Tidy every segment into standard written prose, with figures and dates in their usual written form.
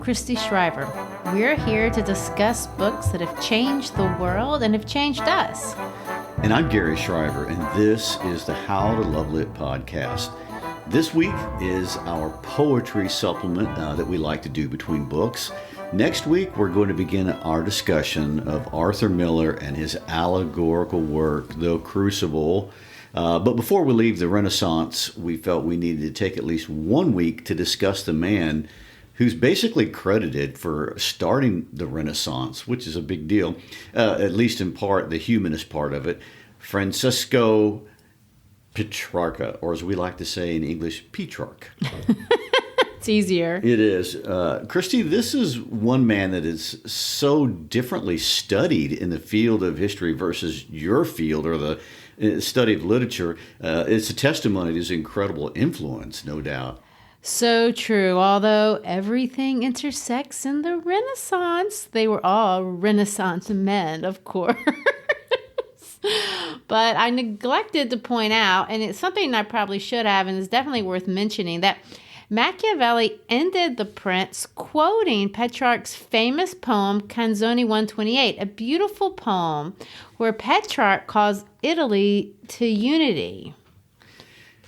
Christy Shriver. We're here to discuss books that have changed the world and have changed us. And I'm Gary Shriver, and this is the How to Love Lit podcast. This week is our poetry supplement that we like to do between books. Next week, we're going to begin our discussion of Arthur Miller and his allegorical work, The Crucible. But before we leave the Renaissance, we felt we needed to take at least 1 week to discuss the man who's basically credited for starting the Renaissance, which is a big deal, at least in part, the humanist part of it, Francesco Petrarca, or as we like to say in English, Petrarch. It's easier. It is. Christy, this is one man that is so differently studied in the field of history versus your field or the study of literature. It's a testimony to his incredible influence, no doubt. So true. Although everything intersects in the Renaissance, they were all Renaissance men, of course. But I neglected to point out, and it's something I probably should have, and it's definitely worth mentioning, that Machiavelli ended The Prince quoting Petrarch's famous poem, Canzoni 128, a beautiful poem where Petrarch calls Italy to unity.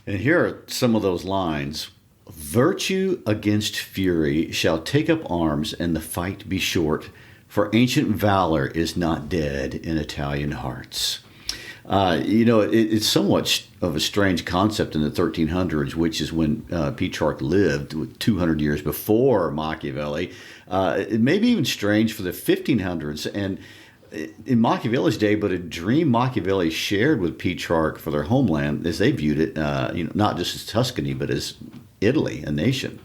And here are some of those lines. Virtue against fury shall take up arms, and the fight be short, for ancient valor is not dead in Italian hearts. It's somewhat of a strange concept in the 1300s, which is when Petrarch lived, 200 years before Machiavelli. It may be even strange for the 1500s, and in Machiavelli's day, but a dream Machiavelli shared with Petrarch for their homeland, as they viewed it, not just as Tuscany, but as Italy, a nation.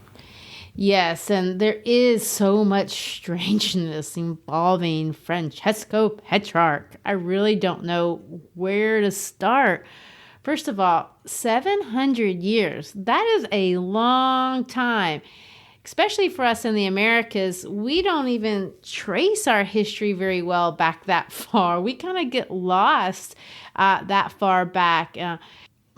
Yes, and there is so much strangeness involving Francesco Petrarch. I really don't know where to start. First of all, 700 years. That is a long time. Especially for us in the Americas, we don't even trace our history very well back that far. We kind of get lost that far back.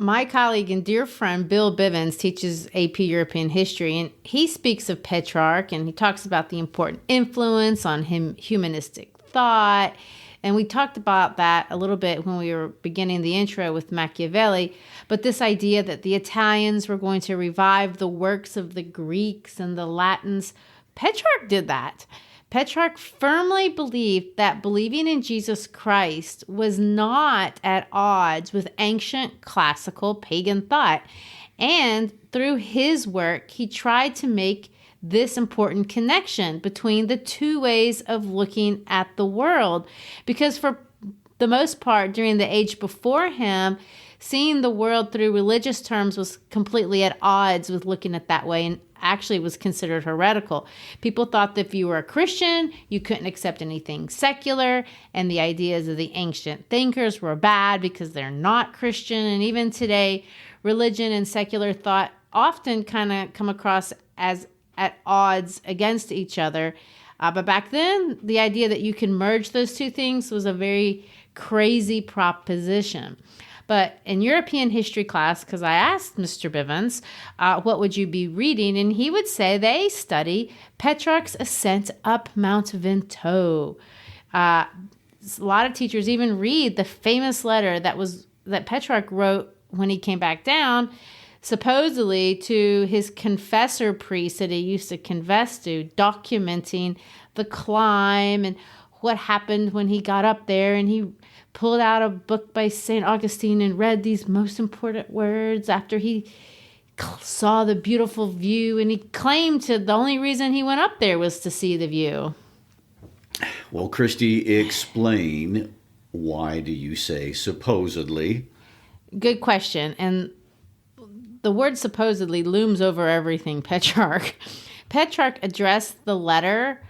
My colleague and dear friend, Bill Bivens, teaches AP European history, and he speaks of Petrarch, and he talks about the important influence on humanistic thought. And we talked about that a little bit when we were beginning the intro with Machiavelli. But this idea that the Italians were going to revive the works of the Greeks and the Latins, Petrarch did that. Petrarch firmly believed that believing in Jesus Christ was not at odds with ancient classical pagan thought. And through his work, he tried to make this important connection between the two ways of looking at the world. Because for the most part, during the age before him, seeing the world through religious terms was completely at odds with looking at that way, and actually was considered heretical. People thought that if you were a Christian, you couldn't accept anything secular, and the ideas of the ancient thinkers were bad because they're not Christian. And even today, religion and secular thought often kind of come across as at odds against each other. But back then, the idea that you can merge those two things was a very crazy proposition. But in European history class, because I asked Mr. Bivens, what would you be reading? And he would say they study Petrarch's ascent up Mount Ventoux. A lot of teachers even read the famous letter that Petrarch wrote when he came back down, supposedly to his confessor priest that he used to confess to, documenting the climb and what happened when he got up there. And he pulled out a book by St. Augustine and read these most important words after he saw the beautiful view. And he claimed to the only reason he went up there was to see the view. Well, Christy, explain, why do you say supposedly? Good question. And the word supposedly looms over everything Petrarch. Petrarch addressed the letter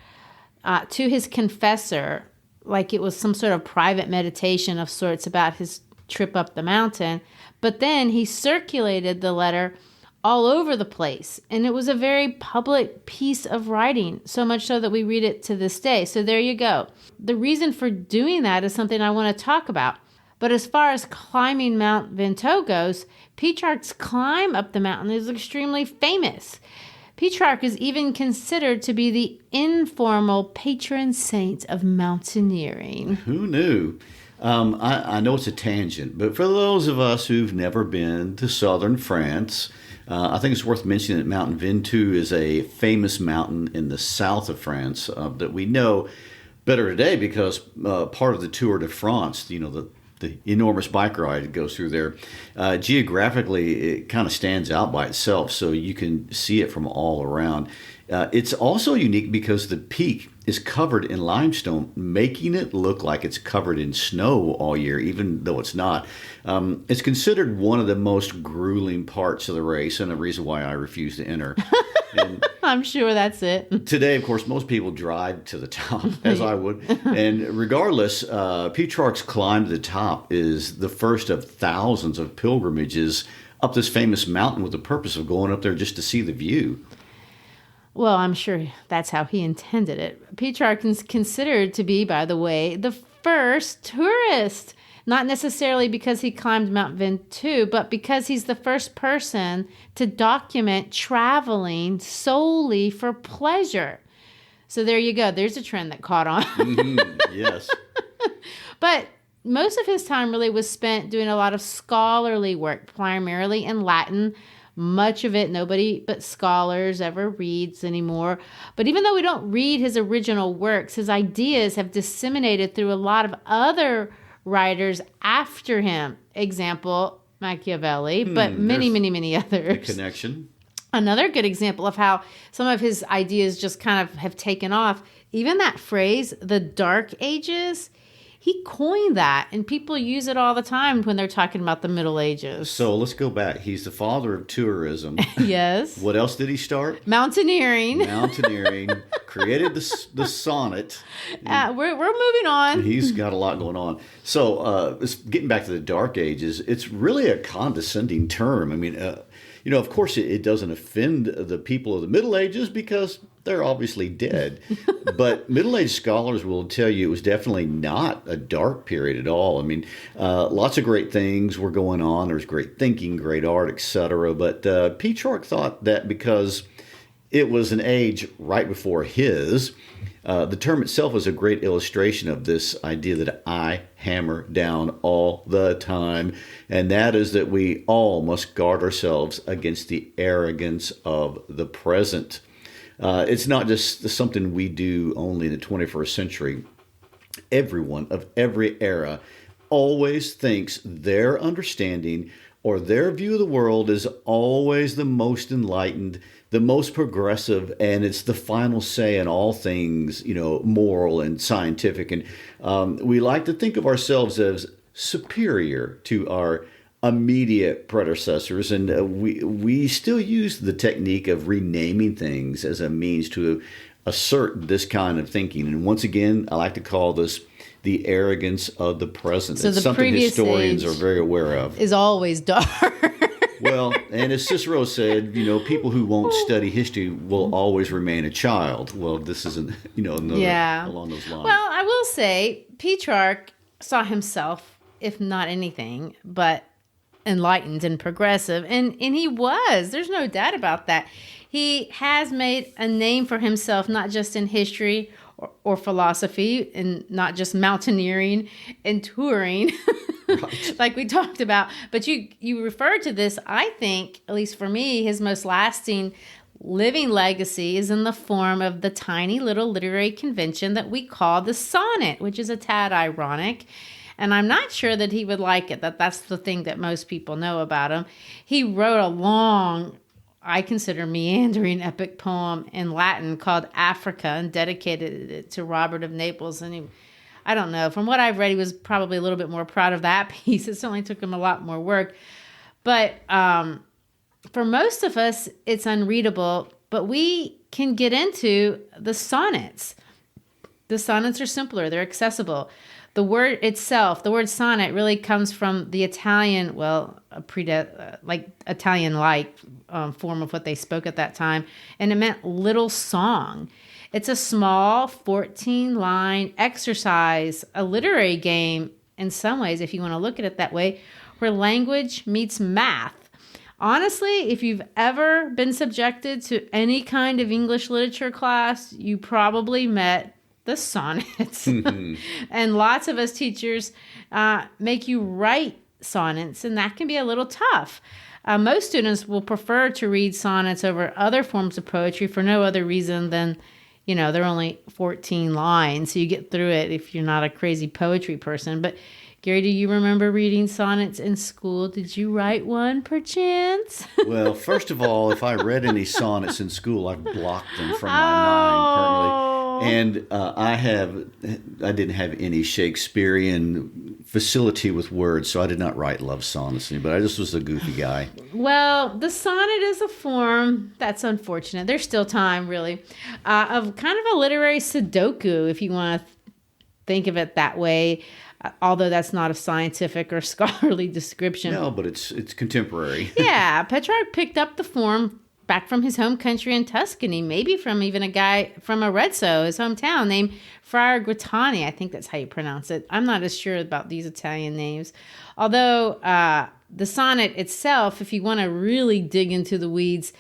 to his confessor like it was some sort of private meditation of sorts about his trip up the mountain. But then he circulated the letter all over the place. And it was a very public piece of writing, so much so that we read it to this day. So there you go. The reason for doing that is something I want to talk about. But as far as climbing Mount Ventoux goes, Petrarch's climb up the mountain is extremely famous. Petrarch is even considered to be the informal patron saint of mountaineering. Who knew? I know it's a tangent, but for those of us who've never been to southern France, I think it's worth mentioning that Mount Ventoux is a famous mountain in the south of France that we know better today because part of the Tour de France, the enormous bike ride that goes through there, geographically, it kind of stands out by itself, so you can see it from all around. It's also unique because the peak is covered in limestone, making it look like it's covered in snow all year, even though it's not. It's considered one of the most grueling parts of the race and a reason why I refuse to enter. And I'm sure that's it. today, of course, most people drive to the top, as I would. And regardless, Petrarch's climb to the top is the first of thousands of pilgrimages up this famous mountain with the purpose of going up there just to see the view. Well, I'm sure that's how he intended it. Petrarch is considered to be, by the way, the first tourist. Not necessarily because he climbed Mount Ventoux, but because he's the first person to document traveling solely for pleasure. So there you go. There's a trend that caught on. Yes. But most of his time really was spent doing a lot of scholarly work, primarily in Latin. Much of it nobody but scholars ever reads anymore. But even though we don't read his original works, his ideas have disseminated through a lot of other writers after him. Example, Machiavelli, but many others. Connection. Another good example of how some of his ideas just kind of have taken off. Even that phrase, the Dark Ages, he coined that, and people use it all the time when they're talking about the Middle Ages. So let's go back. He's the father of tourism. Yes. What else did he start? Mountaineering. Created the sonnet. We're moving on. He's got a lot going on. So getting back to the Dark Ages, it's really a condescending term. I mean, of course it doesn't offend the people of the Middle Ages because they're obviously dead. But Middle Age scholars will tell you it was definitely not a dark period at all. I mean, lots of great things were going on. There's great thinking, great art, etc. But Petrarch thought that because it was an age right before his, the term itself is a great illustration of this idea that I hammer down all the time, and that is that we all must guard ourselves against the arrogance of the present. It's not just something we do only in the 21st century. Everyone of every era always thinks their understanding or their view of the world is always the most enlightened, the most progressive, and it's the final say in all things, moral and scientific. And we like to think of ourselves as superior to our immediate predecessors, and we still use the technique of renaming things as a means to assert this kind of thinking. And once again, I like to call this the arrogance of the present. So it's the something historians are very aware of. Is always dark. Well, and as Cicero said, people who won't study history will always remain a child. Well, this isn't, another along those lines. Well, I will say Petrarch saw himself, if not anything, but enlightened and progressive, and he was. There's no doubt about that. He has made a name for himself, not just in history or philosophy, and not just mountaineering and touring, right, like we talked about. But you referred to this. I think, at least for me, his most lasting living legacy is in the form of the tiny little literary convention that we call the sonnet, which is a tad ironic. And I'm not sure that he would like it, that's the thing that most people know about him. He wrote a long, I consider meandering epic poem in Latin called Africa and dedicated it to Robert of Naples. And I don't know, from what I've read, he was probably a little bit more proud of that piece. It certainly took him a lot more work. But for most of us, it's unreadable, but we can get into the sonnets. The sonnets are simpler, they're accessible. The word itself, the word sonnet, really comes from the Italian, Italian-like form of what they spoke at that time, and it meant little song. It's a small 14-line exercise, a literary game in some ways, if you want to look at it that way, where language meets math. Honestly, if you've ever been subjected to any kind of English literature class, you probably met the sonnets. And lots of us teachers make you write sonnets, and that can be a little tough. Most students will prefer to read sonnets over other forms of poetry for no other reason than, they're only 14 lines, so you get through it if you're not a crazy poetry person. But Gary, do you remember reading sonnets in school? Did you write one, perchance? Well, first of all, if I read any sonnets in school, I've blocked them from my mind permanently. And I didn't have any Shakespearean facility with words, so I did not write love sonnets. But I just was a goofy guy. Well, the sonnet is a form, that's unfortunate. There's still time, really, of kind of a literary Sudoku, if you want to think of it that way. Although that's not a scientific or scholarly description. No, but it's contemporary. Yeah, Petrarch picked up the form back from his home country in Tuscany, maybe from even a guy from Arezzo, his hometown, named Friar Guartani. I think that's how you pronounce it. I'm not as sure about these Italian names. Although the sonnet itself, if you want to really dig into the weeds,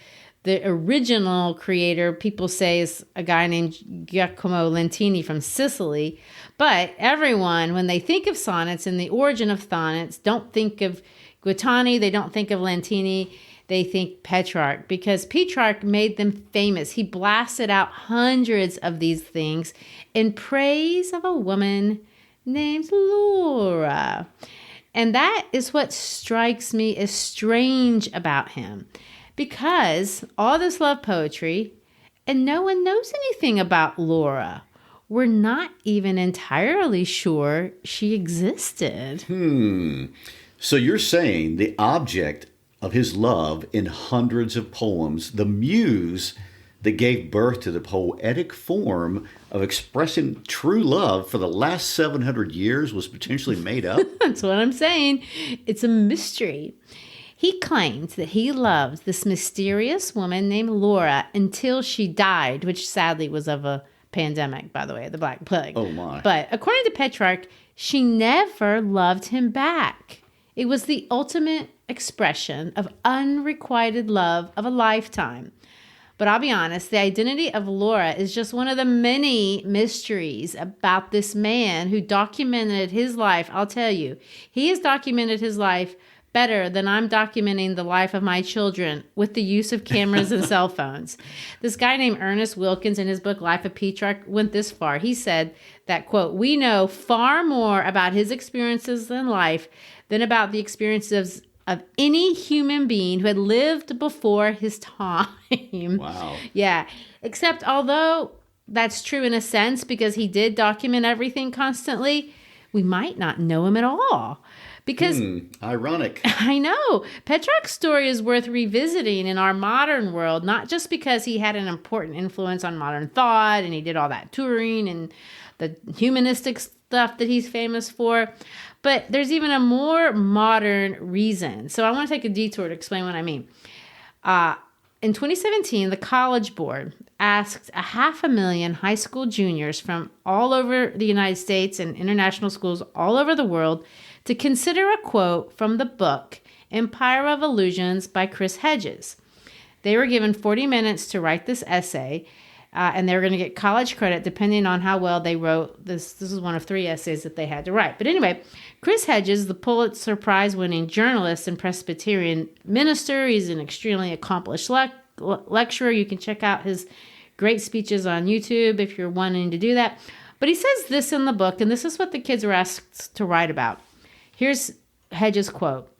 the original creator, people say, is a guy named Giacomo Lentini from Sicily. But everyone, when they think of sonnets and the origin of sonnets, don't think of Guartani, they don't think of Lentini, they think Petrarch, because Petrarch made them famous. He blasted out hundreds of these things in praise of a woman named Laura. And that is what strikes me as strange about him. Because all this love poetry, and no one knows anything about Laura. We're not even entirely sure she existed. So you're saying the object of his love in hundreds of poems, the muse that gave birth to the poetic form of expressing true love for the last 700 years, was potentially made up? That's what I'm saying. It's a mystery. He claimed that he loved this mysterious woman named Laura until she died, which sadly was of a pandemic, by the way, the Black Plague. Oh, my. But according to Petrarch, she never loved him back. It was the ultimate expression of unrequited love of a lifetime. But I'll be honest, the identity of Laura is just one of the many mysteries about this man who documented his life. I'll tell you, he has documented his life better than I'm documenting the life of my children with the use of cameras and cell phones. This guy named Ernest Wilkins, in his book Life of Petrarch, went this far. He said that, quote, "We know far more about his experiences in life than about the experiences of any human being who had lived before his time." Wow. Yeah. Except although that's true in a sense, because he did document everything constantly, we might not know him at all. Because ironic. I know. Petrarch's story is worth revisiting in our modern world, not just because he had an important influence on modern thought and he did all that touring and the humanistic stuff that he's famous for, but there's even a more modern reason. So I want to take a detour to explain what I mean. In 2017, the College Board asked 500,000 high school juniors from all over the United States and international schools all over the world to consider a quote from the book Empire of Illusions by Chris Hedges. They were given 40 minutes to write this essay, and they were going to get college credit depending on how well they wrote this. This is one of 3 essays that they had to write. But anyway, Chris Hedges, the Pulitzer Prize-winning journalist and Presbyterian minister, he's an extremely accomplished lecturer. You can check out his great speeches on YouTube if you're wanting to do that. But he says this in the book, and this is what the kids were asked to write about. Here's Hedges' quote.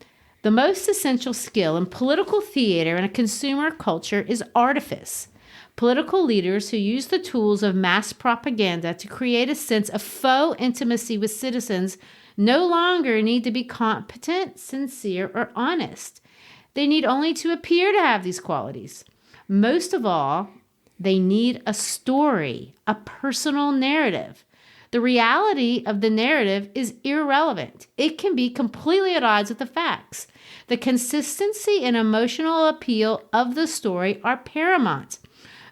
"The most essential skill in political theater and a consumer culture is artifice. Political leaders who use the tools of mass propaganda to create a sense of faux intimacy with citizens no longer need to be competent, sincere, or honest. They need only to appear to have these qualities. Most of all, they need a story, a personal narrative. The reality of the narrative is irrelevant. It can be completely at odds with the facts. The consistency and emotional appeal of the story are paramount.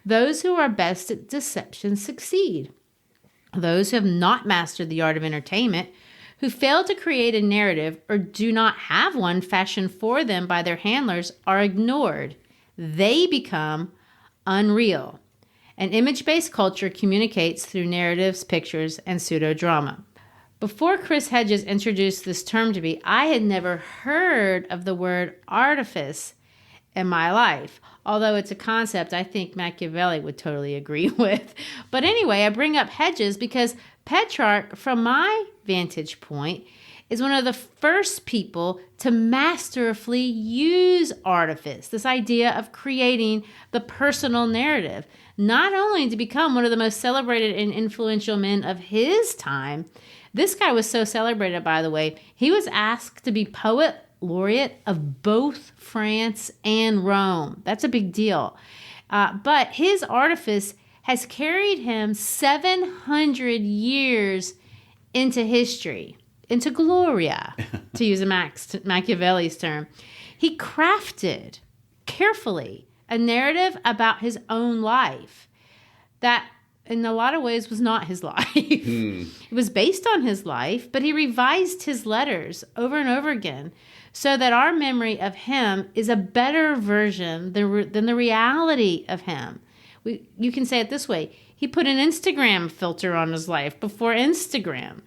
Those who are best at deception succeed. Those who have not mastered the art of entertainment, who fail to create a narrative or do not have one fashioned for them by their handlers are ignored. They become unreal. An image-based culture communicates through narratives, pictures, and pseudodrama. Before Chris Hedges introduced this term to me, I had never heard of the word artifice in my life, although it's a concept I think Machiavelli would totally agree with. But anyway, I bring up Hedges because Petrarch, from my vantage point, is one of the first people to masterfully use artifice, this idea of creating the personal narrative, not only to become one of the most celebrated and influential men of his time. This guy was so celebrated, by the way, he was asked to be poet laureate of both France and Rome. That's a big deal. But his artifice has carried him 700 years into history, into Gloria, to use a Machiavelli's term. He crafted carefully a narrative about his own life that in a lot of ways was not his life. It was based on his life, but he revised his letters over and over again so that our memory of him is a better version than the reality of him. You can say it this way. He put an Instagram filter on his life before Instagram.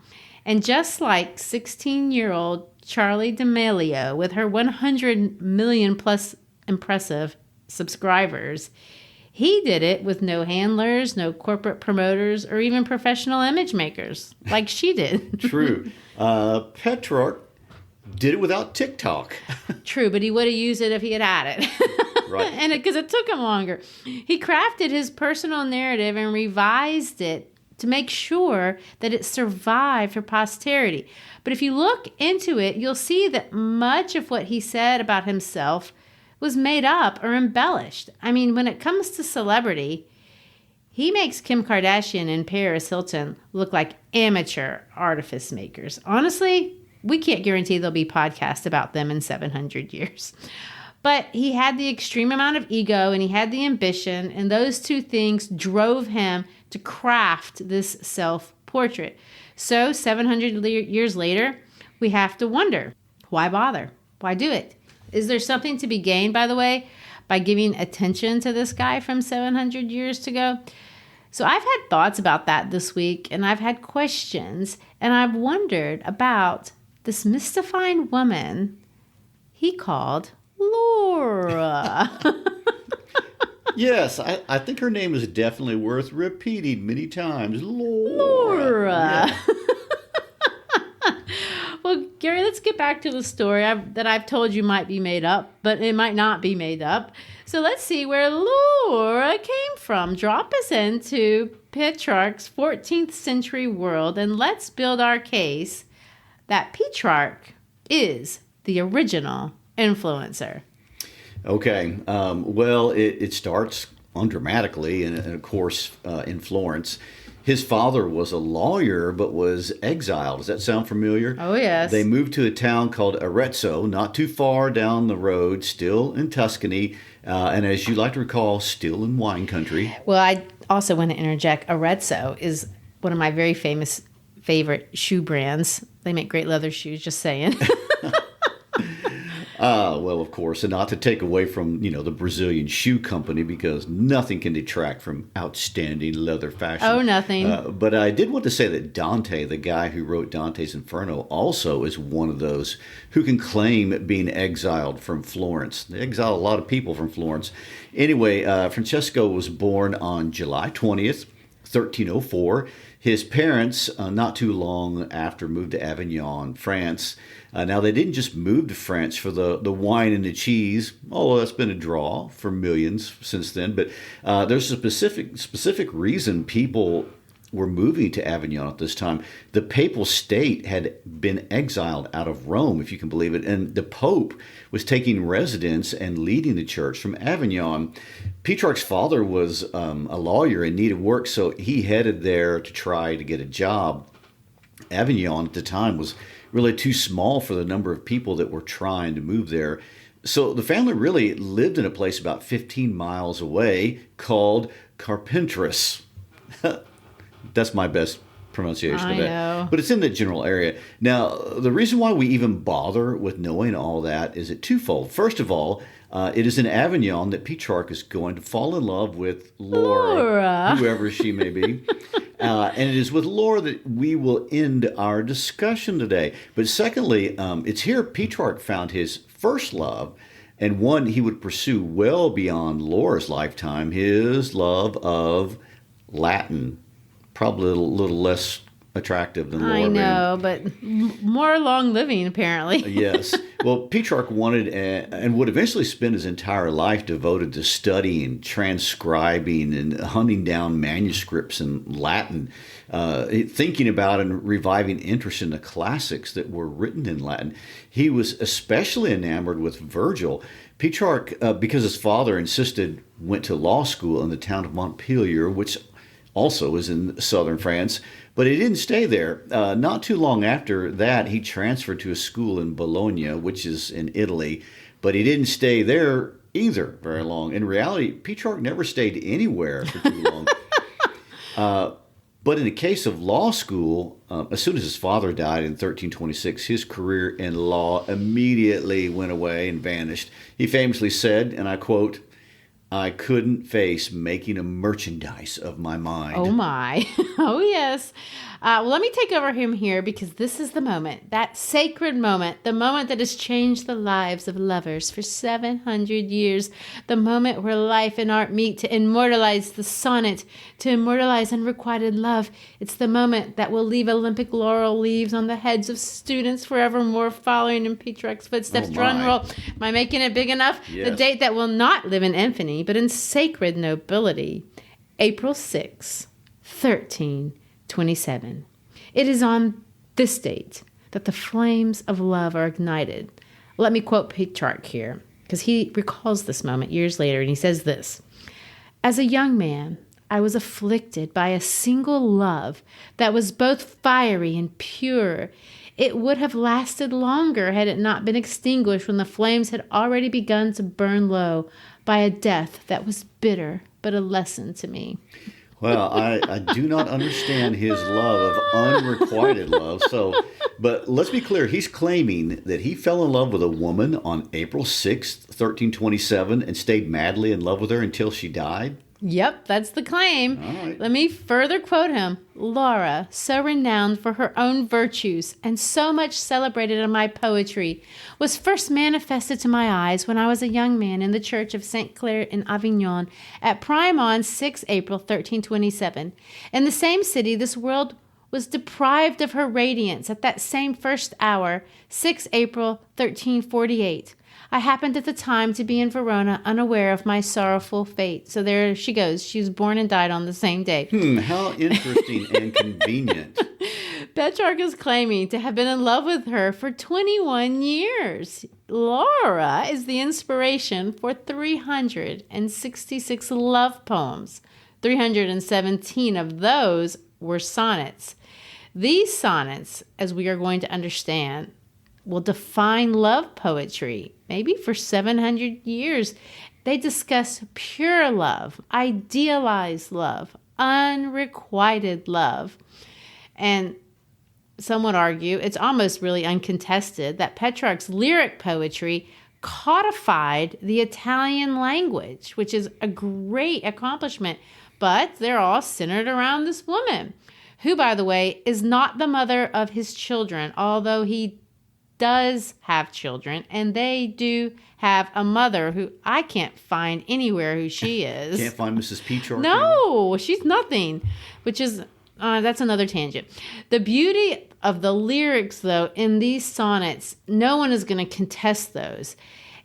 And just like 16-year-old Charlie D'Amelio with her 100 million plus impressive subscribers, he did it with no handlers, no corporate promoters, or even professional image makers like she did. True. Petrarch did it without TikTok. True, but he would have used it if he had it. Right. And because it took him longer. He crafted his personal narrative and revised it to make sure that it survived for posterity. But if you look into it, you'll see that much of what he said about himself was made up or embellished. I mean, when it comes to celebrity, he makes Kim Kardashian and Paris Hilton look like amateur artifice makers. Honestly, we can't guarantee there'll be podcasts about them in 700 years. But he had the extreme amount of ego and he had the ambition, and those two things drove him to craft this self-portrait. So 700 years later, we have to wonder, why bother? Why do it? Is there something to be gained, by the way, by giving attention to this guy from 700 years ago? So I've had thoughts about that this week, and I've had questions, and I've wondered about this mystifying woman he called Laura. Yes, I think her name is definitely worth repeating many times. Laura. Yeah. Well, Gary, let's get back to the story that I've told you might be made up, but it might not be made up. So let's see where Laura came from. Drop us into Petrarch's 14th century world, and let's build our case that Petrarch is the original influencer. Okay. Well, it starts undramatically, and of course, in Florence. His father was a lawyer, but was exiled. Does that sound familiar? Oh, yes. They moved to a town called Arezzo, not too far down the road, still in Tuscany, and as you like to recall, still in wine country. Well, I also want to interject. Arezzo is one of my very favorite shoe brands. They make great leather shoes, just saying. Well, of course, and not to take away from, the Brazilian shoe company, because nothing can detract from outstanding leather fashion. Oh, nothing. But I did want to say that Dante, the guy who wrote Dante's Inferno, also is one of those who can claim being exiled from Florence. They exiled a lot of people from Florence. Anyway, Francesco was born on July 20th, 1304. His parents, not too long after, moved to Avignon, France. Now, they didn't just move to France for the wine and the cheese, although that's been a draw for millions since then. But there's a specific reason people were moving to Avignon at this time. The papal state had been exiled out of Rome, if you can believe it, and the Pope was taking residence and leading the church from Avignon. Petrarch's father was a lawyer in need of work, so he headed there to try to get a job. Avignon at the time was really too small for the number of people that were trying to move there. So the family really lived in a place about 15 miles away called Carpentras. That's my best pronunciation I of that. know. But it's in that general area. Now, the reason why we even bother with knowing all that is it twofold. First of all, it is in Avignon that Petrarch is going to fall in love with Laura. Whoever she may be. And it is with Laura that we will end our discussion today. But secondly, it's here Petrarch found his first love, and one he would pursue well beyond Laura's lifetime, his love of Latin. Probably a little less attractive than Laura. I know, but more long living, apparently. Yes. Well, Petrarch wanted and would eventually spend his entire life devoted to studying, transcribing, and hunting down manuscripts in Latin, thinking about and reviving interest in the classics that were written in Latin. He was especially enamored with Virgil. Petrarch, because his father insisted, went to law school in the town of Montpellier, which also is in southern France. But he didn't stay there. Not too long after that, he transferred to a school in Bologna, which is in Italy. But he didn't stay there either very long. In reality, Petrarch never stayed anywhere for too long. But in the case of law school, as soon as his father died in 1326, his career in law immediately went away and vanished. He famously said, and I quote, "I couldn't face making a merchandise of my mind." Oh, my. Oh, yes. Well, let me take over him here because this is the moment, that sacred moment, the moment that has changed the lives of lovers for 700 years, the moment where life and art meet to immortalize the sonnet, to immortalize unrequited love. It's the moment that will leave Olympic laurel leaves on the heads of students forevermore following in Petrarch's footsteps. Oh, Drum my. roll. Am I making it big enough? Yes. The date that will not live in infamy, but in sacred nobility. April 6, 1327. It is on this date that the flames of love are ignited. Let me quote Petrarch here, because he recalls this moment years later, and he says this: "As a young man, I was afflicted by a single love that was both fiery and pure. It would have lasted longer had it not been extinguished when the flames had already begun to burn low by a death that was bitter, but a lesson to me." Well, I do not understand his love of unrequited love. But let's be clear. He's claiming that he fell in love with a woman on April 6th, 1327, and stayed madly in love with her until she died. Yep, that's the claim. All right. Let me further quote him. "Laura, so renowned for her own virtues and so much celebrated in my poetry, was first manifested to my eyes when I was a young man in the church of St. Clair in Avignon at prime on 6 April 1327. In the same city, this world was deprived of her radiance at that same first hour, 6 April 1348. I happened at the time to be in Verona, unaware of my sorrowful fate." So there she goes. She was born and died on the same day. How interesting and convenient. Petrarch is claiming to have been in love with her for 21 years. Laura is the inspiration for 366 love poems. 317 of those were sonnets. These sonnets, as we are going to understand, will define love poetry, maybe for 700 years. They discuss pure love, idealized love, unrequited love. And some would argue, it's almost really uncontested, that Petrarch's lyric poetry codified the Italian language, which is a great accomplishment. But they're all centered around this woman, who, by the way, is not the mother of his children, although he does have children, and they do have a mother who I can't find anywhere who she is. Can't find Mrs. Petrarch? No, she's nothing, which is, that's another tangent. The beauty of the lyrics, though, in these sonnets, no one is going to contest those.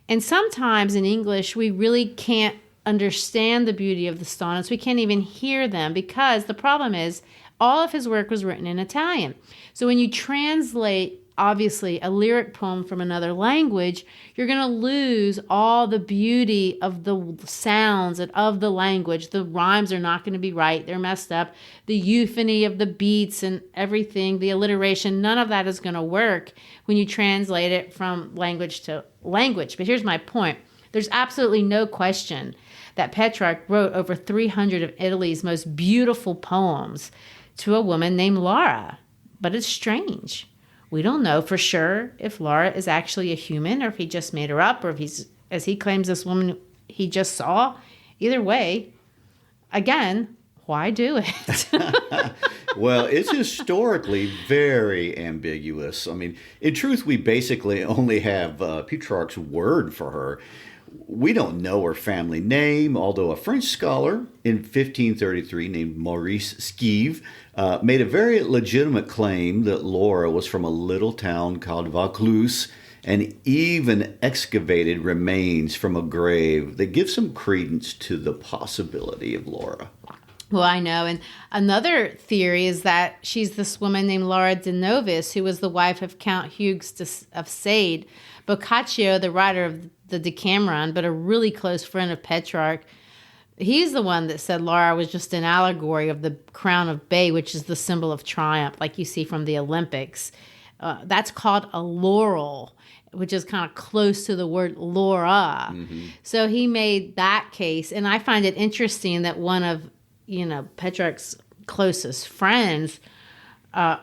And sometimes in English, we really can't understand the beauty of the sonnets. We can't even hear them because the problem is all of his work was written in Italian. So when you translate, obviously, a lyric poem from another language, you're going to lose all the beauty of the sounds and of the language. The rhymes are not going to be right. They're messed up. The euphony of the beats and everything, the alliteration, none of that is going to work when you translate it from language to language. But here's my point. There's absolutely no question that Petrarch wrote over 300 of Italy's most beautiful poems. to a woman named Laura. But it's strange. We don't know for sure if Laura is actually a human or if he just made her up or if he's, as he claims, this woman he just saw. Either way, again, why do it? Well, it's historically very ambiguous. I mean, in truth, we basically only have Petrarch's word for her. We don't know her family name, although a French scholar in 1533 named Maurice Schive made a very legitimate claim that Laura was from a little town called Vaucluse and even excavated remains from a grave that gives some credence to the possibility of Laura. Well, I know. And another theory is that she's this woman named Laura de Novis, who was the wife of Count Hugues of Sade. Boccaccio, the writer of the Decameron, but a really close friend of Petrarch, he's the one that said Laura was just an allegory of the crown of bay, which is the symbol of triumph, like you see from the Olympics. That's called a laurel, which is kind of close to the word Laura. Mm-hmm. So he made that case. And I find it interesting that one of Petrarch's closest friends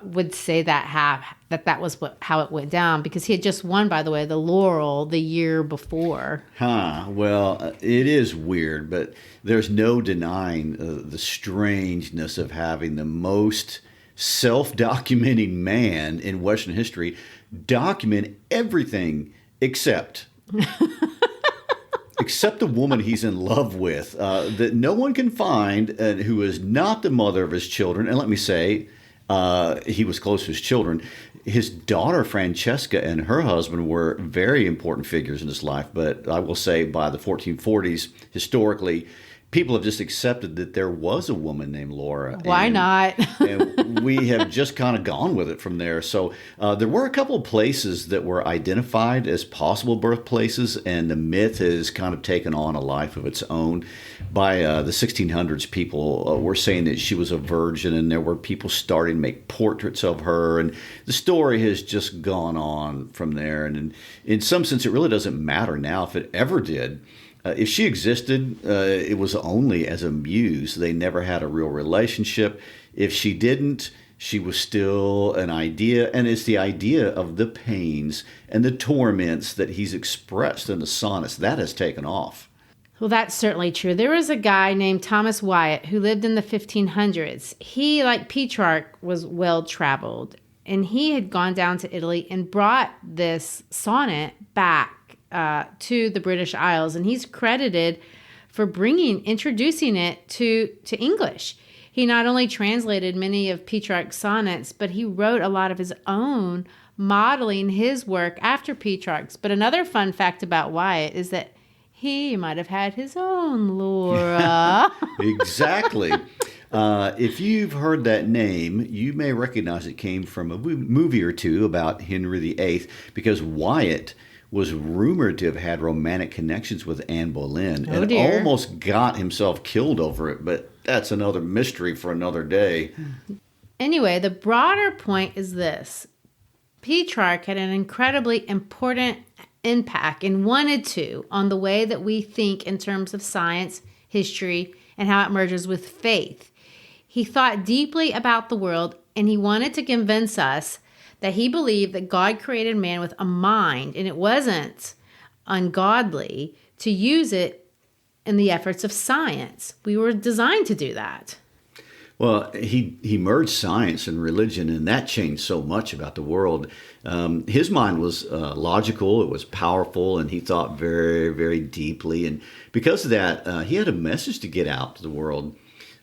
would say that was how it went down, because he had just won, by the way, the laurel the year before. Well, it is weird, but there's no denying the strangeness of having the most self-documenting man in Western history document everything except the woman he's in love with, that no one can find, and who is not the mother of his children. And let me say, he was close to his children. His daughter, Francesca, and her husband were very important figures in his life. But I will say by the 1440s, historically, people have just accepted that there was a woman named Laura. Why not? And we have just kind of gone with it from there. So there were a couple of places that were identified as possible birthplaces, and the myth has kind of taken on a life of its own. By the 1600s, people were saying that she was a virgin, and there were people starting to make portraits of her. And the story has just gone on from there. And in some sense, it really doesn't matter now if it ever did. If she existed, it was only as a muse. They never had a real relationship. If she didn't, she was still an idea. And it's the idea of the pains and the torments that he's expressed in the sonnets that has taken off. Well, that's certainly true. There was a guy named Thomas Wyatt who lived in the 1500s. He, like Petrarch, was well-traveled. And he had gone down to Italy and brought this sonnet back to the British Isles, and he's credited for introducing it to English. He not only translated many of Petrarch's sonnets, but he wrote a lot of his own, modeling his work after Petrarch's. But another fun fact about Wyatt is that he might have had his own Laura. Exactly. If you've heard that name, you may recognize it came from a movie or two about Henry VIII, because Wyatt was rumored to have had romantic connections with Anne Boleyn and almost got himself killed over it, but that's another mystery for another day. Anyway, the broader point is this. Petrarch had an incredibly important impact, and wanted to, on the way that we think in terms of science, history, and how it merges with faith. He thought deeply about the world, and he wanted to convince us that he believed that God created man with a mind, and it wasn't ungodly to use it in the efforts of science. We were designed to do that. Well, he merged science and religion, and that changed so much about the world. His mind was logical, it was powerful, and he thought very, very deeply. And because of that, he had a message to get out to the world.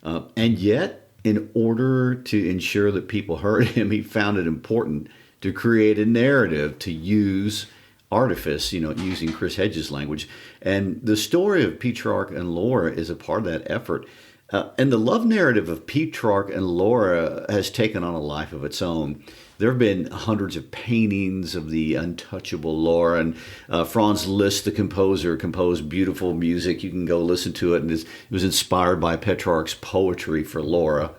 And yet, in order to ensure that people heard him, he found it important to create a narrative, to use artifice, using Chris Hedges' language. And the story of Petrarch and Laura is a part of that effort. And the love narrative of Petrarch and Laura has taken on a life of its own. There have been hundreds of paintings of the untouchable Laura, and Franz Liszt, the composer, composed beautiful music. You can go listen to it, and it was inspired by Petrarch's poetry for Laura.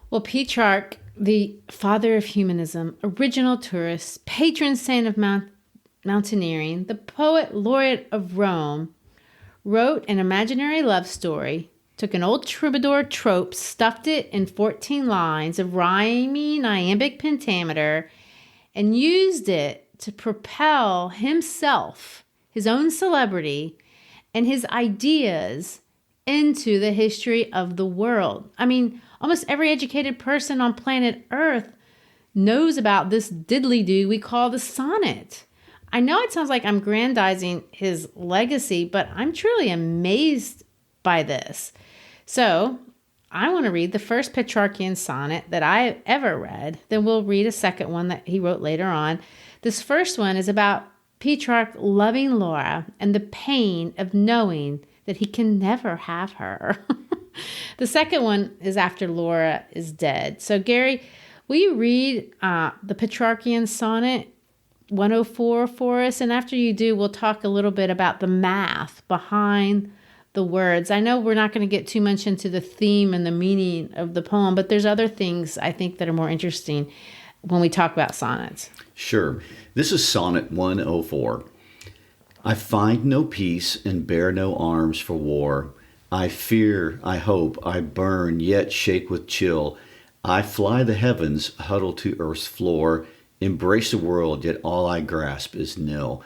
Well, Petrarch, the father of humanism, original tourist, patron saint of mountaineering, the poet laureate of Rome, wrote an imaginary love story took an old troubadour trope, stuffed it in 14 lines of rhyming iambic pentameter, and used it to propel himself, his own celebrity, and his ideas into the history of the world. I mean, almost every educated person on planet Earth knows about this diddly-do we call the sonnet. I know it sounds like I'm grandizing his legacy, but I'm truly amazed by this. So I want to read the first Petrarchan sonnet that I ever read. Then we'll read a second one that he wrote later on. This first one is about Petrarch loving Laura and the pain of knowing that he can never have her. The second one is after Laura is dead. So Gary, will you read the Petrarchan Sonnet 104 for us? And after you do, we'll talk a little bit about the math behind the words. I know we're not going to get too much into the theme and the meaning of the poem, but there's other things I think that are more interesting when we talk about sonnets. Sure. This is Sonnet 104. I find no peace and bear no arms for war. I fear, I hope, I burn, yet shake with chill. I fly the heavens, huddle to earth's floor, embrace the world, yet all I grasp is nil.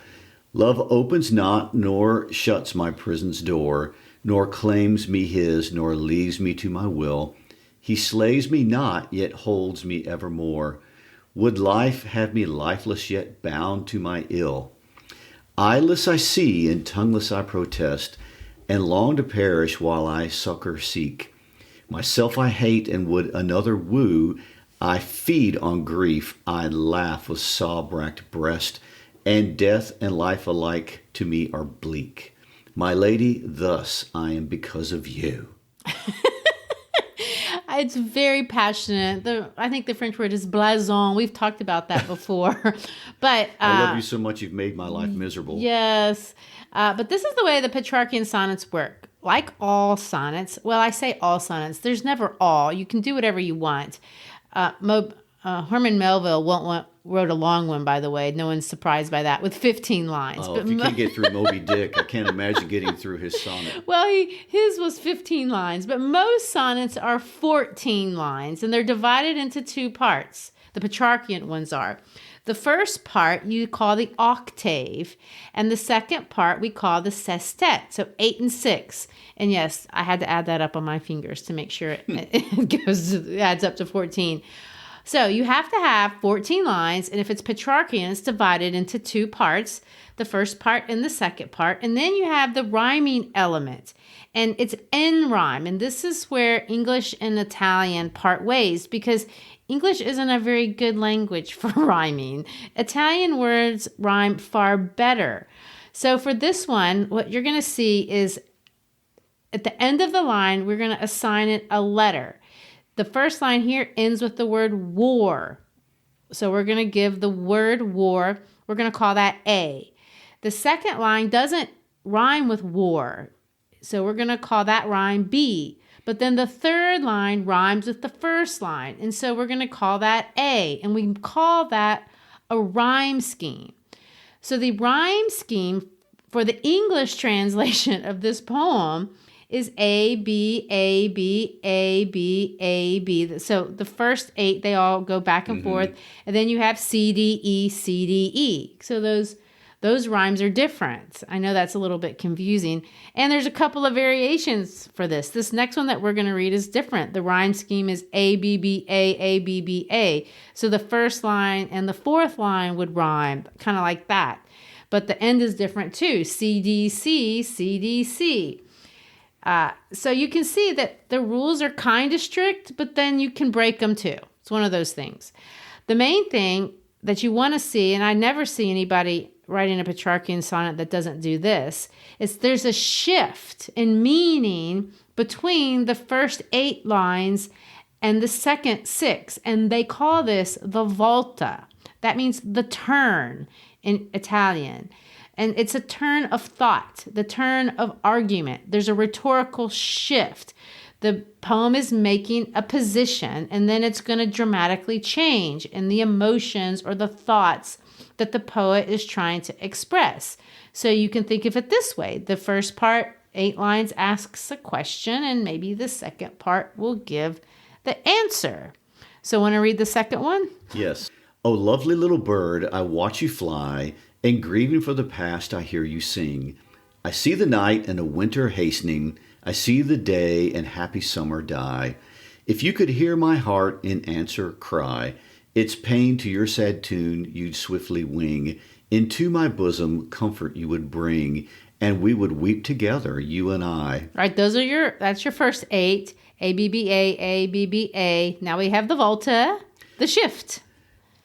Love opens not, nor shuts my prison's door, nor claims me his, nor leaves me to my will. He slays me not, yet holds me evermore. Would life have me lifeless, yet bound to my ill? Eyeless I see, and tongueless I protest, and long to perish while I succor seek. Myself I hate, and would another woo. I feed on grief, I laugh with sob-racked breast, and death and life alike to me are bleak. My lady, thus I am because of you. It's very passionate. I think the French word is blason. We've talked about that before. But I love you so much, you've made my life miserable. Yes. But this is the way the Petrarchan sonnets work. Like all sonnets, well, I say all sonnets. There's never all. You can do whatever you want. Herman Melville wrote a long one, by the way. No one's surprised by that, with 15 lines. Oh, if you can't get through Moby Dick, I can't imagine getting through his sonnet. Well, his was 15 lines, but most sonnets are 14 lines, and they're divided into two parts. The Petrarchan ones are. The first part you call the octave, and the second part we call the sestet, so 8 and 6. And yes, I had to add that up on my fingers to make sure it adds up to 14. So you have to have 14 lines, and if it's Petrarchan, it's divided into two parts, the first part and the second part, and then you have the rhyming element, and it's in rhyme, and this is where English and Italian part ways, because English isn't a very good language for rhyming. Italian words rhyme far better. So for this one, what you're going to see is at the end of the line, we're going to assign it a letter. The first line here ends with the word war. So we're going to give the word war, we're going to call that A. The second line doesn't rhyme with war. So we're going to call that rhyme B. But then the third line rhymes with the first line. And so we're going to call that A. And we call that a rhyme scheme. So the rhyme scheme for the English translation of this poem is A, B, A, B, A, B, A, B. So the first 8, they all go back and forth. And then you have C, D, E, C, D, E. So those rhymes are different. I know that's a little bit confusing. And there's a couple of variations for this. This next one that we're going to read is different. The rhyme scheme is A, B, B, A, B, B, A. So the first line and the fourth line would rhyme, kind of like that. But the end is different too. C, D, C, C, D, C. So you can see that the rules are kind of strict, but then you can break them too. It's one of those things. The main thing that you want to see, and I never see anybody writing a Petrarchan sonnet that doesn't do this, is there's a shift in meaning between the first 8 lines and the second 6. And they call this the volta. That means the turn in Italian. And it's a turn of thought, the turn of argument. There's a rhetorical shift. The poem is making a position, and then it's going to dramatically change in the emotions or the thoughts that the poet is trying to express. So you can think of it this way. The first part 8 lines asks a question, and maybe the second part will give the answer. So want to read the second one? Yes. Oh, lovely little bird, I watch you fly, and grieving for the past I hear you sing. I see the night and a winter hastening, I see the day and happy summer die. If you could hear my heart in answer cry, its pain to your sad tune you'd swiftly wing. Into my bosom comfort you would bring, and we would weep together, you and I. All right, that's your first 8. A, B, B, A, A, B, B, A. Now we have the volta, the shift.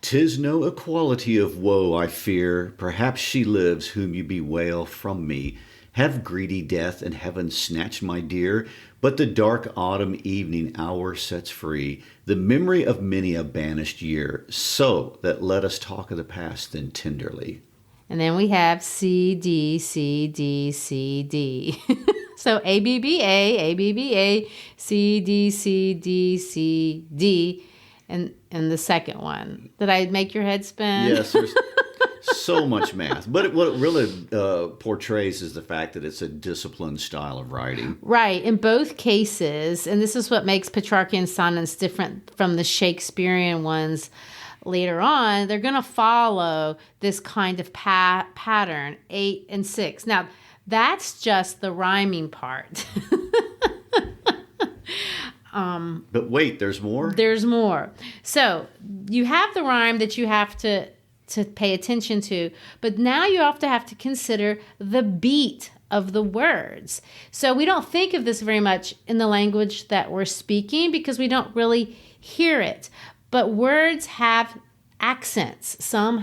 'Tis no equality of woe I fear, perhaps she lives whom you bewail from me. Have greedy death and heaven snatched my dear, but the dark autumn evening hour sets free the memory of many a banished year, so that let us talk of the past then tenderly. And then we have C, D, C, D, C, D. So A, B, B, A, B, B, A, C, D, C, D, C, D. And the second one. Did I make your head spin? Yes, there's so much math. But what it really portrays is the fact that it's a disciplined style of writing. Right. In both cases, and this is what makes Petrarchan sonnets different from the Shakespearean ones later on, they're going to follow this kind of pattern, 8 and 6. Now, that's just the rhyming part. But wait, there's more? There's more. So you have the rhyme that you have to pay attention to, but now you have to consider the beat of the words. So we don't think of this very much in the language that we're speaking because we don't really hear it. But words have accents. Some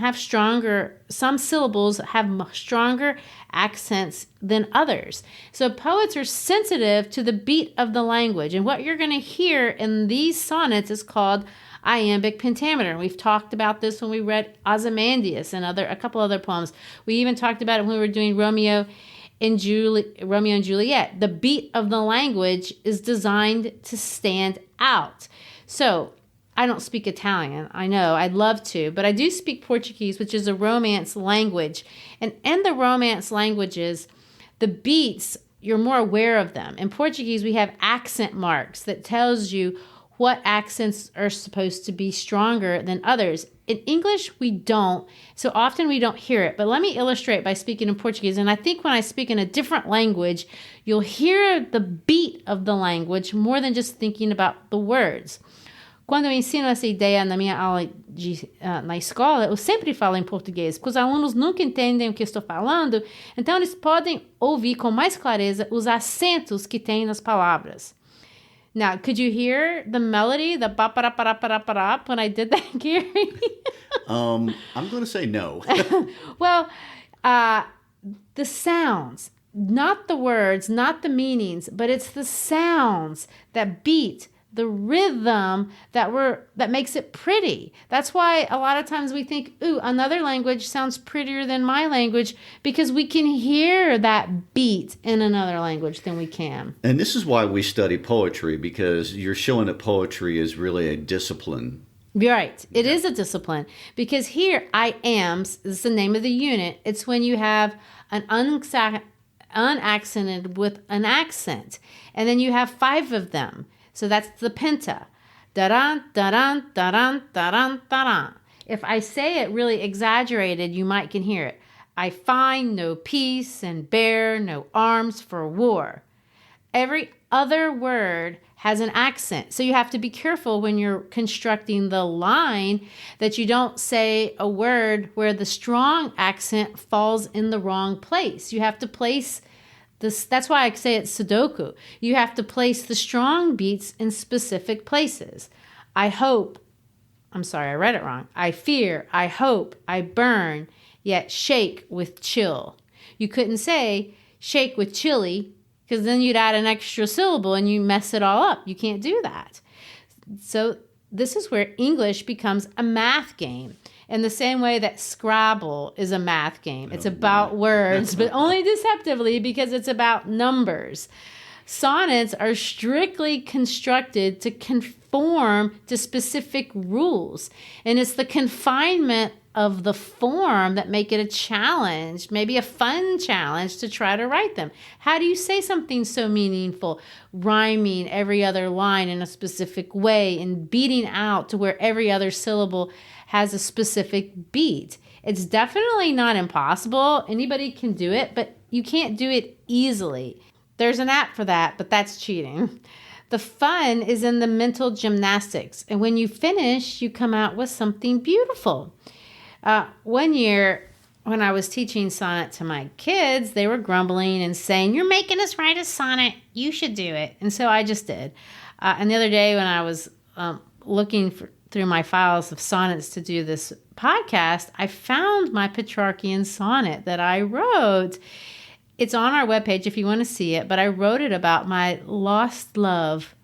syllables have stronger accents than others. So poets are sensitive to the beat of the language. And what you're going to hear in these sonnets is called Iambic Pentameter. And we've talked about this when we read Ozymandias and a couple other poems. We even talked about it when we were doing Romeo and Juliet. The beat of the language is designed to stand out. So I don't speak Italian. I know, I'd love to, but I do speak Portuguese, which is a Romance language. And in the Romance languages, the beats, you're more aware of them. In Portuguese, we have accent marks that tells you what accents are supposed to be stronger than others. In English, we don't. So often we don't hear it. But let me illustrate by speaking in Portuguese. And I think when I speak in a different language, you'll hear the beat of the language more than just thinking about the words. Quando eu ensino essa ideia na minha aula na escola, eu sempre falo em português, porque os alunos nunca entendem o que estou falando, então eles podem ouvir com mais clareza os acentos que tem nas palavras. Now, could you hear the melody, the ba-pa-ra-pa-ra-pa-ra-pa-ra, when I did that, Gary? I'm going to say no. Well, the sounds, not the words, not the meanings, but it's the sounds that beat the rhythm that makes it pretty. That's why a lot of times we think, ooh, another language sounds prettier than my language, because we can hear that beat in another language than we can. And this is why we study poetry, because you're showing that poetry is really a discipline. Right. It is a discipline, because here, iambs is the name of the unit. It's when you have an unaccented with an accent. And then you have 5 of them. So that's the penta. Da-dun, da-dun, da-dun, da-dun, da-dun. If I say it really exaggerated, you might can hear it. I find no peace and bear no arms for war. Every other word has an accent. So you have to be careful when you're constructing the line that you don't say a word where the strong accent falls in the wrong place. You have to place this. That's why I say it's Sudoku. You have to place the strong beats in specific places. I hope, I'm sorry, I read it wrong. I fear, I hope, I burn, yet shake with chill. You couldn't say shake with chilly, because then you'd add an extra syllable and you mess it all up. You can't do that. So this is where English becomes a math game. In the same way that Scrabble is a math game. It's about words, but only deceptively, because it's about numbers. Sonnets are strictly constructed to conform to specific rules. And it's the confinement of the form that make it a challenge, maybe a fun challenge to try to write them. How do you say something so meaningful, rhyming every other line in a specific way and beating out to where every other syllable has a specific beat? It's definitely not impossible. Anybody can do it, but you can't do it easily. There's an app for that, but that's cheating. The fun is in the mental gymnastics. And when you finish, you come out with something beautiful. One year, when I was teaching sonnet to my kids, they were grumbling and saying, "You're making us write a sonnet. You should do it." And so I just did. And the other day when I was looking through my files of sonnets to do this podcast, I found my Petrarchan sonnet that I wrote. It's on our webpage if you want to see it, but I wrote it about my lost love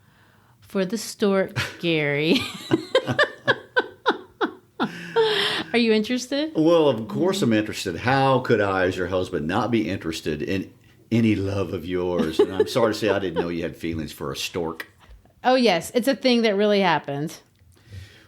for the stork Gary. Are you interested? Well, of course I'm interested. How could I, as your husband, not be interested in any love of yours? And I'm sorry to say I didn't know you had feelings for a stork. Oh, yes. It's a thing that really happened.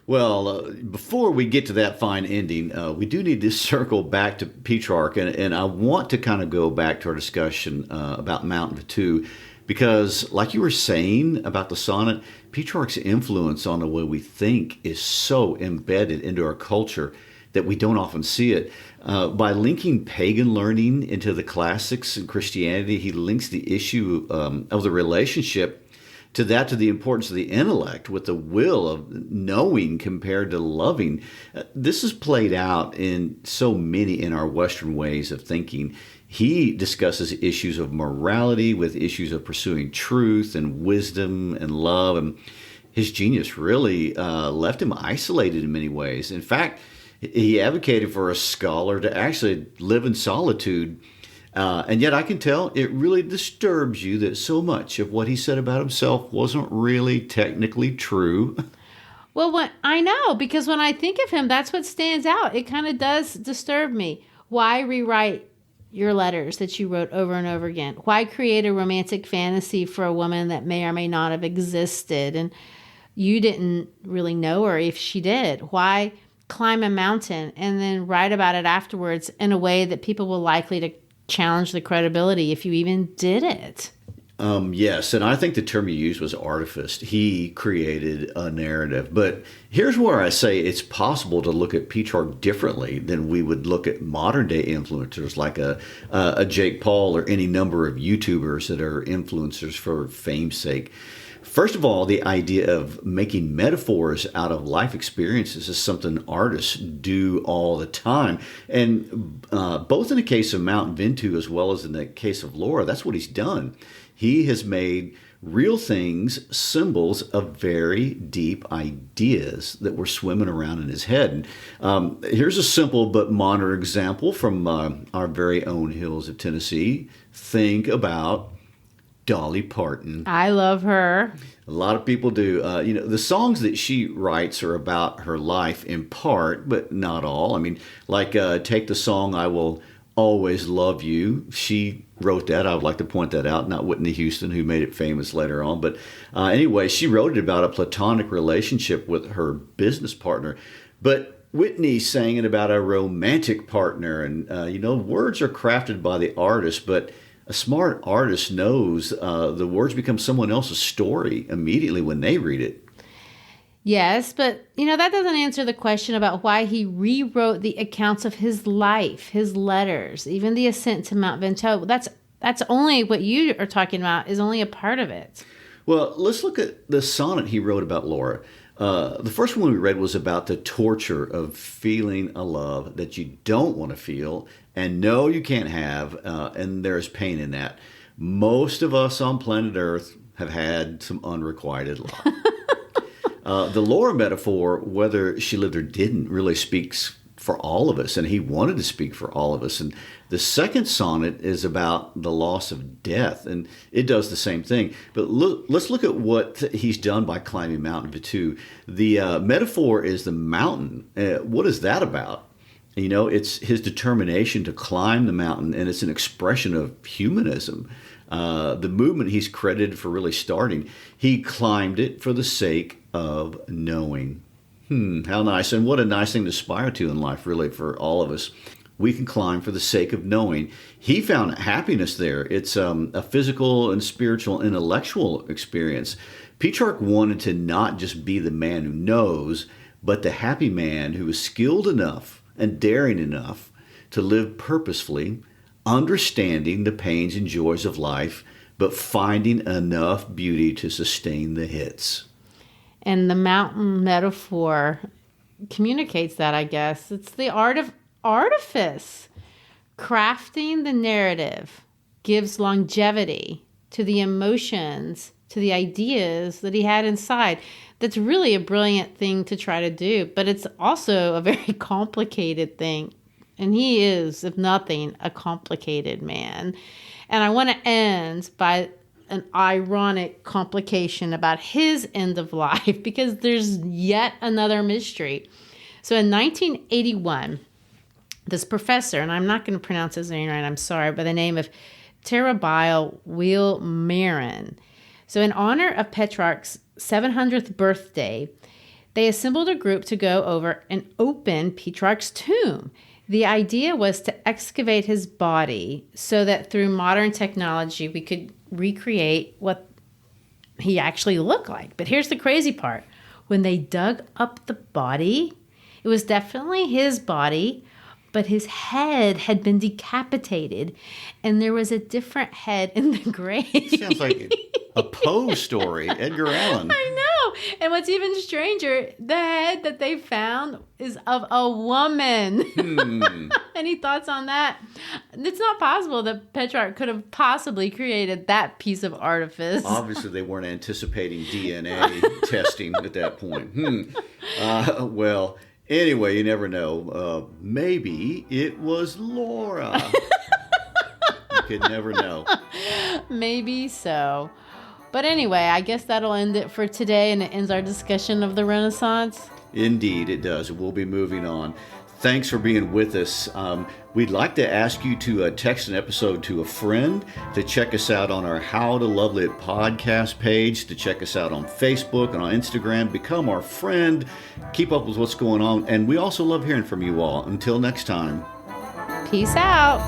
Well, before we get to that fine ending, we do need to circle back to Petrarch, and I want to kind of go back to our discussion about Mount Ventoux, because like you were saying about the sonnet, Petrarch's influence on the way we think is so embedded into our culture that we don't often see it. By linking pagan learning into the classics and Christianity, he links the issue of the relationship to the importance of the intellect with the will of knowing compared to loving. This is played out in so many in our Western ways of thinking. He discusses issues of morality with issues of pursuing truth and wisdom and love. And his genius really left him isolated in many ways. In fact, he advocated for a scholar to actually live in solitude. And yet I can tell it really disturbs you that so much of what he said about himself wasn't really technically true. Well, I know, because when I think of him, that's what stands out. It kind of does disturb me. Why rewrite your letters that you wrote over and over again? Why create a romantic fantasy for a woman that may or may not have existed and you didn't really know her if she did? Why climb a mountain and then write about it afterwards in a way that people will likely to challenge the credibility if you even did it? Yes, and I think the term you used was artifice. He created a narrative. But here's where I say it's possible to look at Petrarch differently than we would look at modern day influencers like a Jake Paul or any number of YouTubers that are influencers for fame's sake. First of all, the idea of making metaphors out of life experiences is something artists do all the time. And both in the case of Mount Ventoux as well as in the case of Laura, that's what he's done. He has made real things symbols of very deep ideas that were swimming around in his head. Here's a simple but modern example from our very own hills of Tennessee. Think about Dolly Parton. I love her. A lot of people do. The songs that she writes are about her life in part, but not all. I mean, like take the song "I Will Always Love You." She wrote that. I would like to point that out. Not Whitney Houston, who made it famous later on. But anyway, she wrote it about a platonic relationship with her business partner. But Whitney sang it about a romantic partner. And, words are crafted by the artist, but a smart artist knows the words become someone else's story immediately when they read it. Yes, but, that doesn't answer the question about why he rewrote the accounts of his life, his letters, even the ascent to Mount Ventoux. That's only what you are talking about is only a part of it. Well, let's look at the sonnet he wrote about Laura. The first one we read was about the torture of feeling a love that you don't want to feel and know you can't have, and there's pain in that. Most of us on planet Earth have had some unrequited love. The Laura metaphor, whether she lived or didn't, really speaks for all of us, and he wanted to speak for all of us. And the second sonnet is about the loss of death, and it does the same thing. But let's look at what he's done by climbing Mount Ventoux. The metaphor is the mountain. What is that about? It's his determination to climb the mountain, and it's an expression of humanism. The movement he's credited for really starting, he climbed it for the sake of knowing. How nice. And what a nice thing to aspire to in life, really, for all of us. We can climb for the sake of knowing. He found happiness there. It's a physical and spiritual, intellectual experience. Petrarch wanted to not just be the man who knows, but the happy man who is skilled enough and daring enough to live purposefully, understanding the pains and joys of life, but finding enough beauty to sustain the hits. And the mountain metaphor communicates that, I guess. It's the art of artifice. Crafting the narrative gives longevity to the emotions, to the ideas that he had inside. That's really a brilliant thing to try to do, but it's also a very complicated thing. And he is, if nothing, a complicated man. And I want to end by an ironic complication about his end of life, because there's yet another mystery. So in 1981, this professor, and I'm not going to pronounce his name right, I'm sorry, by the name of Terabile Wheel-Marin. So in honor of Petrarch's 700th birthday, they assembled a group to go over and open Petrarch's tomb. The idea was to excavate his body so that through modern technology, we could recreate what he actually looked like. But here's the crazy part. When they dug up the body, it was definitely his body, but his head had been decapitated, and there was a different head in the grave. Sounds like a Poe story, Edgar Allan. I know. And what's even stranger, the head that they found is of a woman. Any thoughts on that? It's not possible that Petrarch could have possibly created that piece of artifice. Obviously, they weren't anticipating DNA testing at that point. Well, anyway, you never know. Maybe it was Laura. You could never know. Maybe so. But anyway, I guess that'll end it for today, and it ends our discussion of the Renaissance. Indeed, it does. We'll be moving on. Thanks for being with us. We'd like to ask you to text an episode to a friend, to check us out on our How to Love Lit podcast page, to check us out on Facebook and on Instagram. Become our friend. Keep up with what's going on. And we also love hearing from you all. Until next time. Peace out.